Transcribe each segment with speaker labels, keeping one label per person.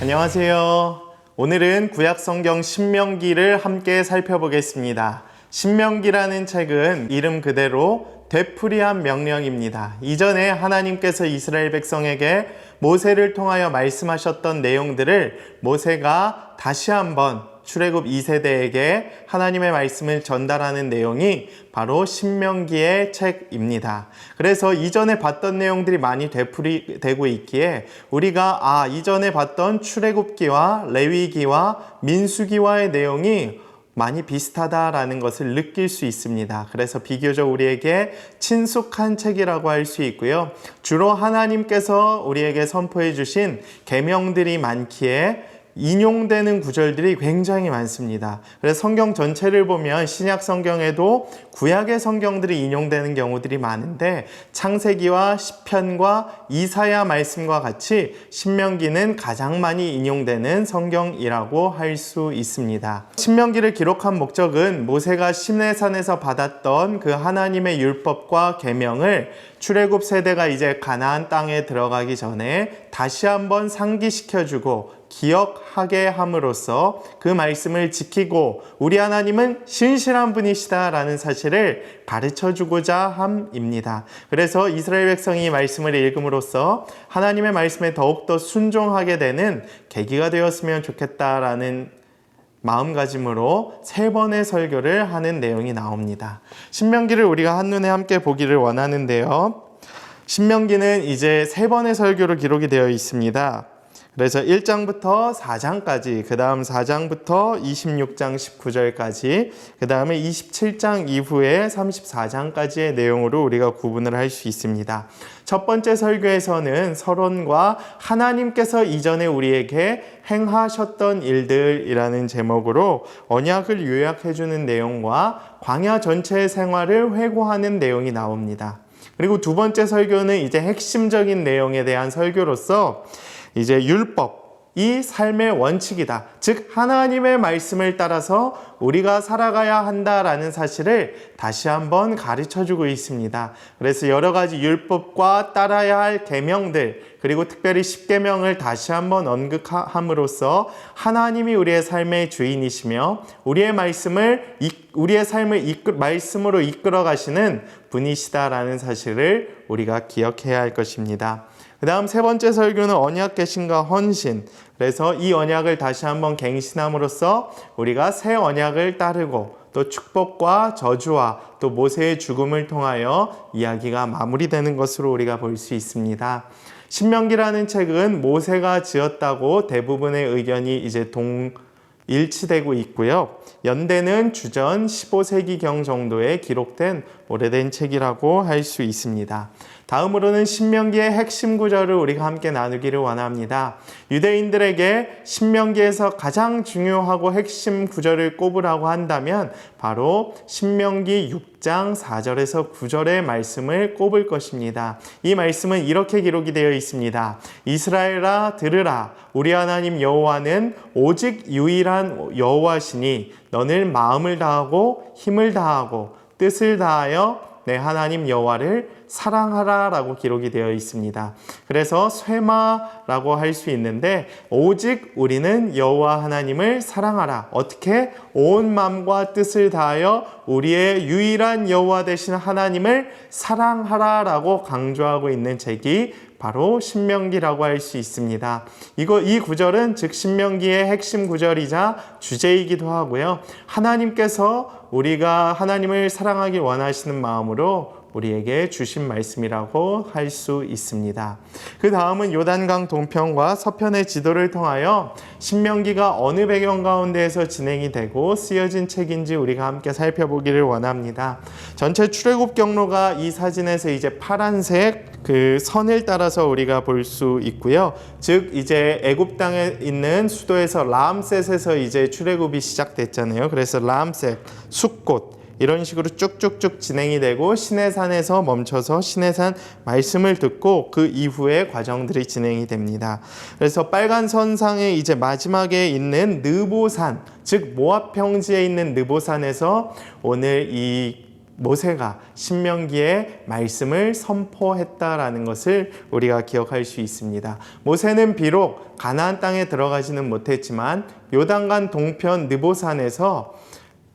Speaker 1: 안녕하세요. 오늘은 구약성경 신명기를 함께 살펴보겠습니다. 신명기라는 책은 이름 그대로 되풀이한 명령입니다. 이전에 하나님께서 이스라엘 백성에게 모세를 통하여 말씀하셨던 내용들을 모세가 다시 한번 출애굽 2세대에게 하나님의 말씀을 전달하는 내용이 바로 신명기의 책입니다. 그래서 이전에 봤던 내용들이 많이 되풀이되고 있기에 우리가 이전에 봤던 출애굽기와 레위기와 민수기와의 내용이 많이 비슷하다라는 것을 느낄 수 있습니다. 그래서 비교적 우리에게 친숙한 책이라고 할 수 있고요. 주로 하나님께서 우리에게 선포해 주신 계명들이 많기에 인용되는 구절들이 굉장히 많습니다. 그래서 성경 전체를 보면 신약 성경에도 구약의 성경들이 인용되는 경우들이 많은데 창세기와 시편과 이사야 말씀과 같이 신명기는 가장 많이 인용되는 성경이라고 할 수 있습니다. 신명기를 기록한 목적은 모세가 시내산에서 받았던 그 하나님의 율법과 계명을 출애굽 세대가 이제 가나안 땅에 들어가기 전에 다시 한번 상기시켜주고 기억하게 함으로써 그 말씀을 지키고 우리 하나님은 신실한 분이시다라는 사실을 가르쳐주고자 함입니다. 그래서 이스라엘 백성이 말씀을 읽음으로써 하나님의 말씀에 더욱더 순종하게 되는 계기가 되었으면 좋겠다라는 마음가짐으로 3번의 설교를 하는 내용이 나옵니다. 신명기를 우리가 한눈에 함께 보기를 원하는데요. 신명기는 이제 3번의 설교로 기록이 되어 있습니다. 그래서 1장부터 4장까지, 그 다음 4장부터 26장 19절까지, 그 다음에 27장 이후에 34장까지의 내용으로 우리가 구분을 할 수 있습니다. 첫 번째 설교에서는 서론과 하나님께서 이전에 우리에게 행하셨던 일들이라는 제목으로 언약을 요약해주는 내용과 광야 전체의 생활을 회고하는 내용이 나옵니다. 그리고 두 번째 설교는 이제 핵심적인 내용에 대한 설교로서 이제 율법이 삶의 원칙이다. 즉 하나님의 말씀을 따라서 우리가 살아가야 한다라는 사실을 다시 한번 가르쳐주고 있습니다. 그래서 여러 가지 율법과 따라야 할 계명들 그리고 특별히 10계명을 다시 한번 언급함으로써 하나님이 우리의 삶의 주인이시며 우리의 말씀을 우리의 삶을 말씀으로 이끌어 가시는 분이시다라는 사실을 우리가 기억해야 할 것입니다. 그 다음 3번째 설교는 언약 갱신과 헌신. 그래서 이 언약을 다시 한번 갱신함으로써 우리가 새 언약을 따르고 또 축복과 저주와 또 모세의 죽음을 통하여 이야기가 마무리되는 것으로 우리가 볼 수 있습니다. 신명기라는 책은 모세가 지었다고 대부분의 의견이 이제 일치되고 있고요. 연대는 주전 15세기경 정도에 기록된 오래된 책이라고 할 수 있습니다. 다음으로는 신명기의 핵심 구절을 우리가 함께 나누기를 원합니다. 유대인들에게 신명기에서 가장 중요하고 핵심 구절을 꼽으라고 한다면 바로 신명기 6장 4절에서 9절의 말씀을 꼽을 것입니다. 이 말씀은 이렇게 기록이 되어 있습니다. 이스라엘아 들으라. 우리 하나님 여호와는 오직 유일한 여호와시니 너는 마음을 다하고 힘을 다하고 뜻을 다하여 내 하나님 여호와를 사랑하라 라고 기록이 되어 있습니다. 그래서 쇠마라고 할 수 있는데 오직 우리는 여호와 하나님을 사랑하라. 어떻게? 온 마음과 뜻을 다하여 우리의 유일한 여호와 되신 하나님을 사랑하라 라고 강조하고 있는 책이 바로 신명기라고 할 수 있습니다. 이 구절은 즉 신명기의 핵심 구절이자 주제이기도 하고요. 하나님께서 우리가 하나님을 사랑하길 원하시는 마음으로 우리에게 주신 말씀이라고 할 수 있습니다. 그 다음은 요단강 동편과 서편의 지도를 통하여 신명기가 어느 배경 가운데에서 진행이 되고 쓰여진 책인지 우리가 함께 살펴보기를 원합니다. 전체 출애굽 경로가 이 사진에서 이제 파란색 그 선을 따라서 우리가 볼 수 있고요. 즉 이제 애굽 땅에 있는 수도에서 라암셋에서 이제 출애굽이 시작됐잖아요. 그래서 라암셋, 숫꽃 이런 식으로 쭉쭉쭉 진행이 되고 시내산에서 멈춰서 시내산 말씀을 듣고 그 이후에 과정들이 진행이 됩니다. 그래서 빨간 선상에 이제 마지막에 있는 느보산, 즉 모압 평지에 있는 느보산에서 오늘 이 모세가 신명기에 말씀을 선포했다라는 것을 우리가 기억할 수 있습니다. 모세는 비록 가나안 땅에 들어가지는 못했지만 요단강 동편 느보산에서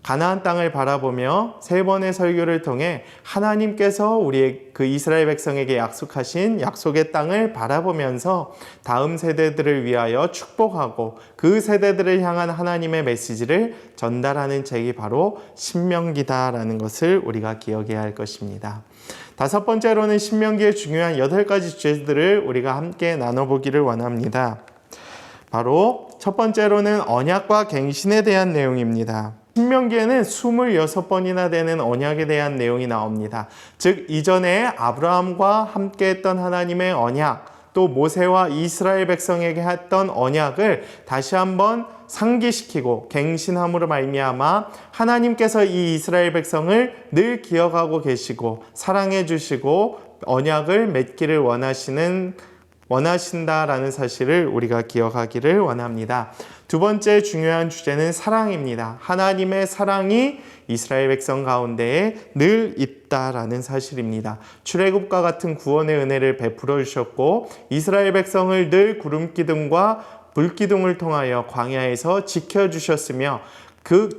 Speaker 1: 가나안 땅을 바라보며 3번의 설교를 통해 하나님께서 우리의 그 이스라엘 백성에게 약속하신 약속의 땅을 바라보면서 다음 세대들을 위하여 축복하고 그 세대들을 향한 하나님의 메시지를 전달하는 책이 바로 신명기다라는 것을 우리가 기억해야 할 것입니다. 5번째로는 신명기의 중요한 8가지 주제들을 우리가 함께 나눠보기를 원합니다. 바로 첫 번째로는 언약과 갱신에 대한 내용입니다. 신명기에는 26번이나 되는 언약에 대한 내용이 나옵니다. 즉 이전에 아브라함과 함께 했던 하나님의 언약, 또 모세와 이스라엘 백성에게 했던 언약을 다시 한번 상기시키고 갱신함으로 말미암아 하나님께서 이 이스라엘 백성을 늘 기억하고 계시고 사랑해 주시고 언약을 맺기를 원하신다라는 사실을 우리가 기억하기를 원합니다. 두 번째 중요한 주제는 사랑입니다. 하나님의 사랑이 이스라엘 백성 가운데에 늘 있다라는 사실입니다. 출애굽과 같은 구원의 은혜를 베풀어 주셨고 이스라엘 백성을 늘 구름기둥과 불기둥을 통하여 광야에서 지켜주셨으며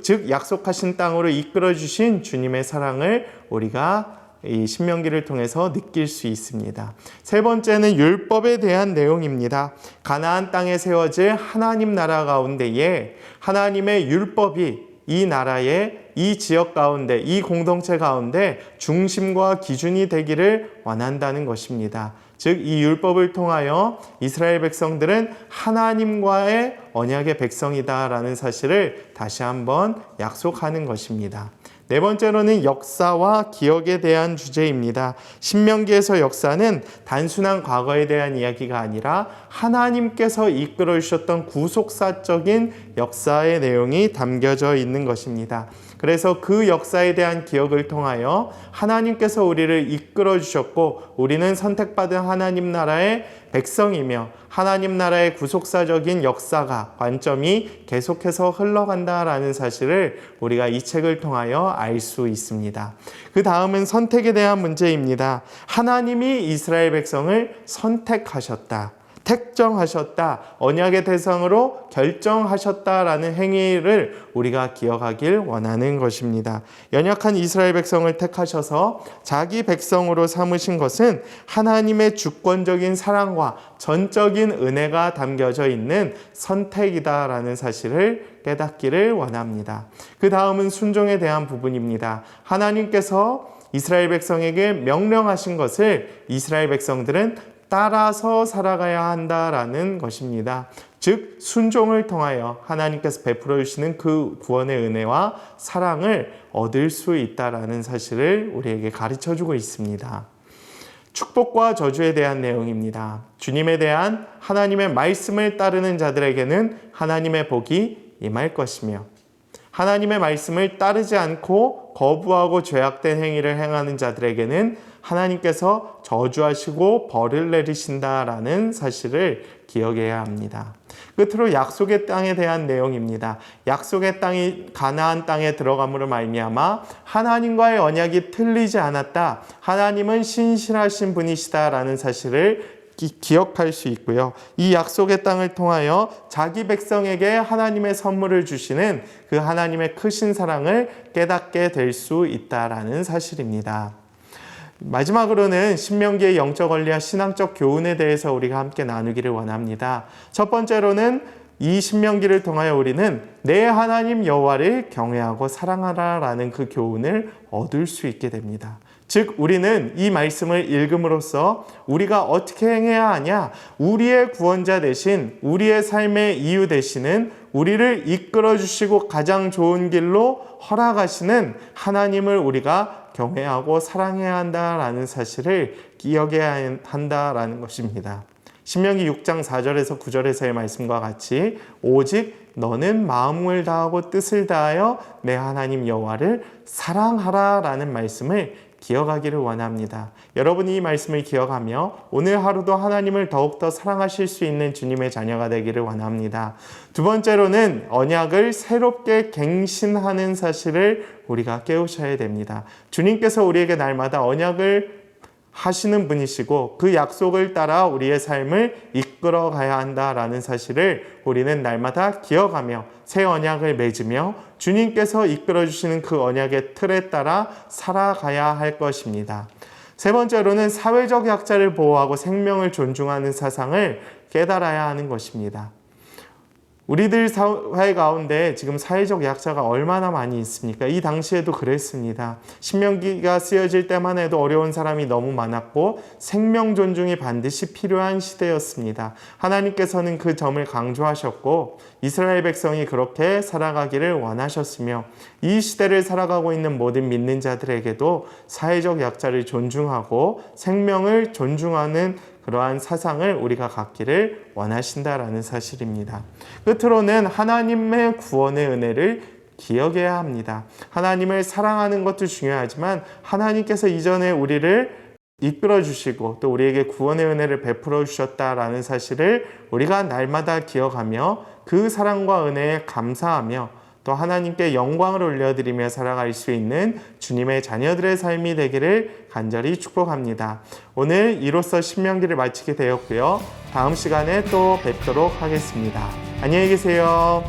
Speaker 1: 즉 약속하신 땅으로 이끌어 주신 주님의 사랑을 우리가 이 신명기를 통해서 느낄 수 있습니다. 세 번째는 율법에 대한 내용입니다. 가나안 땅에 세워질 하나님 나라 가운데에 하나님의 율법이 이 나라의 이 지역 가운데 이 공동체 가운데 중심과 기준이 되기를 원한다는 것입니다. 즉 이 율법을 통하여 이스라엘 백성들은 하나님과의 언약의 백성이다라는 사실을 다시 한번 약속하는 것입니다. 네 번째로는 역사와 기억에 대한 주제입니다. 신명기에서 역사는 단순한 과거에 대한 이야기가 아니라 하나님께서 이끌어 주셨던 구속사적인 역사의 내용이 담겨져 있는 것입니다. 그래서 그 역사에 대한 기억을 통하여 하나님께서 우리를 이끌어 주셨고 우리는 선택받은 하나님 나라의 백성이며 하나님 나라의 구속사적인 역사가 관점이 계속해서 흘러간다라는 사실을 우리가 이 책을 통하여 알 수 있습니다. 그 다음은 선택에 대한 문제입니다. 하나님이 이스라엘 백성을 선택하셨다. 택정하셨다, 언약의 대상으로 결정하셨다라는 행위를 우리가 기억하길 원하는 것입니다. 연약한 이스라엘 백성을 택하셔서 자기 백성으로 삼으신 것은 하나님의 주권적인 사랑과 전적인 은혜가 담겨져 있는 선택이다라는 사실을 깨닫기를 원합니다. 그 다음은 순종에 대한 부분입니다. 하나님께서 이스라엘 백성에게 명령하신 것을 이스라엘 백성들은 따라서 살아가야 한다라는 것입니다. 즉 순종을 통하여 하나님께서 베풀어 주시는 그 구원의 은혜와 사랑을 얻을 수 있다라는 사실을 우리에게 가르쳐주고 있습니다. 축복과 저주에 대한 내용입니다. 주님에 대한 하나님의 말씀을 따르는 자들에게는 하나님의 복이 임할 것이며 하나님의 말씀을 따르지 않고 거부하고 죄악된 행위를 행하는 자들에게는 하나님께서 저주하시고 벌을 내리신다라는 사실을 기억해야 합니다. 끝으로 약속의 땅에 대한 내용입니다. 약속의 땅이 가나안 땅에 들어감으로 말미암아 하나님과의 언약이 틀리지 않았다. 하나님은 신실하신 분이시다라는 사실을 기억할 수 있고요. 이 약속의 땅을 통하여 자기 백성에게 하나님의 선물을 주시는 그 하나님의 크신 사랑을 깨닫게 될 수 있다라는 사실입니다. 마지막으로는 신명기의 영적 원리와 신앙적 교훈에 대해서 우리가 함께 나누기를 원합니다. 첫 번째로는 이 신명기를 통하여 우리는 내 하나님 여호와를 경외하고 사랑하라라는 그 교훈을 얻을 수 있게 됩니다. 즉 우리는 이 말씀을 읽음으로써 우리가 어떻게 행해야 하냐, 우리의 구원자 되신 우리의 삶의 이유 되시는 우리를 이끌어 주시고 가장 좋은 길로 허락하시는 하나님을 우리가 경외하고 사랑해야 한다라는 사실을 기억해야 한다라는 것입니다. 신명기 6장 4절에서 9절에서의 말씀과 같이 오직 너는 마음을 다하고 뜻을 다하여 내 하나님 여호와를 사랑하라라는 말씀을 기억하기를 원합니다. 여러분이 이 말씀을 기억하며 오늘 하루도 하나님을 더욱더 사랑하실 수 있는 주님의 자녀가 되기를 원합니다. 두 번째로는 언약을 새롭게 갱신하는 사실을 우리가 깨우쳐야 됩니다. 주님께서 우리에게 날마다 언약을 하시는 분이시고 그 약속을 따라 우리의 삶을 이끌어 가야 한다라는 사실을 우리는 날마다 기억하며 새 언약을 맺으며 주님께서 이끌어 주시는 그 언약의 틀에 따라 살아가야 할 것입니다. 세 번째로는 사회적 약자를 보호하고 생명을 존중하는 사상을 깨달아야 하는 것입니다. 우리들 사회 가운데 지금 사회적 약자가 얼마나 많이 있습니까? 이 당시에도 그랬습니다. 신명기가 쓰여질 때만 해도 어려운 사람이 너무 많았고 생명 존중이 반드시 필요한 시대였습니다. 하나님께서는 그 점을 강조하셨고 이스라엘 백성이 그렇게 살아가기를 원하셨으며 이 시대를 살아가고 있는 모든 믿는 자들에게도 사회적 약자를 존중하고 생명을 존중하는 그러한 사상을 우리가 갖기를 원하신다라는 사실입니다. 끝으로는 하나님의 구원의 은혜를 기억해야 합니다. 하나님을 사랑하는 것도 중요하지만 하나님께서 이전에 우리를 이끌어 주시고 또 우리에게 구원의 은혜를 베풀어 주셨다라는 사실을 우리가 날마다 기억하며 그 사랑과 은혜에 감사하며 또 하나님께 영광을 올려드리며 살아갈 수 있는 주님의 자녀들의 삶이 되기를 간절히 축복합니다. 오늘 이로써 신명기를 마치게 되었고요. 다음 시간에 또 뵙도록 하겠습니다. 안녕히 계세요.